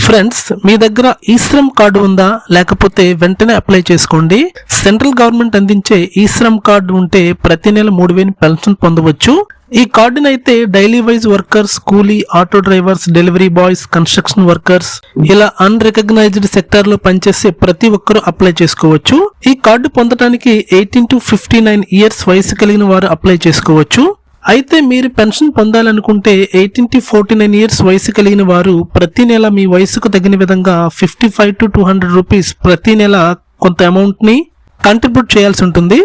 Friends, మీ దగ్గర ఈ-శ్రమ్ card ఉందా? లేకపోతే వెంటనే అప్లై చేసుకోండి. సెంట్రల్ గవర్నమెంట్ అందించే ఈ-శ్రమ్ కార్డు ఉంటే ప్రతి నెల 3000 పెన్షన్ పొందవచ్చు. ఈ కార్డునైతే డైలీ వైజ్ వర్కర్స్, కూలీ, auto drivers, delivery boys, construction workers ఇలా అన్రికగ్నైజ్డ్ సెక్టార్ లో పనిచేసే ప్రతి ఒక్కరూ అప్లై చేసుకోవచ్చు. ఈ కార్డు పొందడానికి 18 to 59 ఇయర్స్ వయసు కలిగిన వారు అప్లై చేసుకోవచ్చు. అయితే మీరు పెన్షన్ పొందాలనుకుంటే 18 to 49 ఇయర్స్ వయసు కలిగిన వారు ప్రతి నెల మీ వయసుకు తగిన విధంగా 55 to 200 రూపీస్ ప్రతి నెల కొంత అమౌంట్ ని కంట్రిబ్యూట్ చేయాల్సి ఉంటుంది.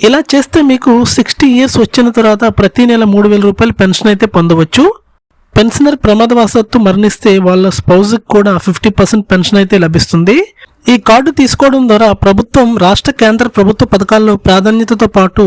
ఇలా చేస్తే మీకు 60 ఇయర్స్ వచ్చిన తర్వాత ప్రతి నెల 3000 రూపాయలు పెన్షన్ అయితే పొందవచ్చు. పెన్షనర్ ప్రమాదవశాత్తు మరణిస్తే వాళ్ళ స్పౌజ్ కి కూడా 50% పెన్షన్ అయితే లభిస్తుంది. ఈ కార్డు తీసుకోవడం ద్వారా ప్రభుత్వం రాష్ట్ర కేంద్ర ప్రభుత్వ పథకాల్లో ప్రాధాన్యతతో పాటు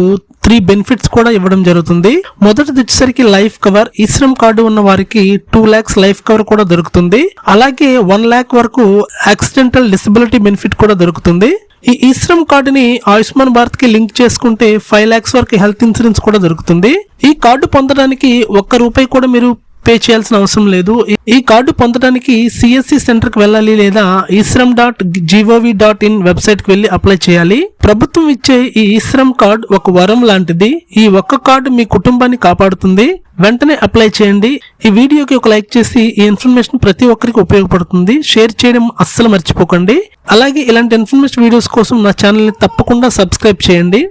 3 బెనిఫిట్స్ కూడా ఇవ్వడం జరుగుతుంది. మొదటిది వచ్చేసరికి లైఫ్ కవర్. ఈ-శ్రమ్ కార్డు ఉన్న వారికి 2 lakhs లైఫ్ కవర్ కూడా దొరుకుతుంది. అలాగే 1 lakh వరకు యాక్సిడెంటల్ డిసబిలిటీ బెనిఫిట్ కూడా దొరుకుతుంది. ఈ ఈ-శ్రమ్ కార్డుని ఆయుష్మాన్ భారత్ కి లింక్ చేసుకుంటే 5 lakhs వరకు హెల్త్ ఇన్సూరెన్స్ కూడా దొరుకుతుంది. ఈ కార్డు పొందడానికి ₹1 కూడా మీరు పే చేయాల్సిన అవసరం లేదు. ఈ కార్డు పొందడానికి CSC సెంటర్ కి వెళ్ళాలి లేదా isram.gov.in వెబ్సైట్ కి వెళ్లి అప్లై చేయాలి. ప్రభుత్వం ఇచ్చే ఈ ఈ-శ్రమ్ కార్డు ఒక వరం లాంటిది. ఈ ఒక్క కార్డు మీ కుటుంబాన్ని కాపాడుతుంది. వెంటనే అప్లై చేయండి. ఈ వీడియోకి ఒక లైక్ చేసి ఈ ఇన్ఫర్మేషన్ ప్రతి ఒక్కరికి ఉపయోగపడుతుంది. షేర్ చేయడం అస్సలు మర్చిపోకండి. అలాగే ఇలాంటి ఇన్ఫర్మేషన్ వీడియోస్ కోసం నా ఛానల్ ని తప్పకుండా సబ్స్క్రైబ్ చేయండి.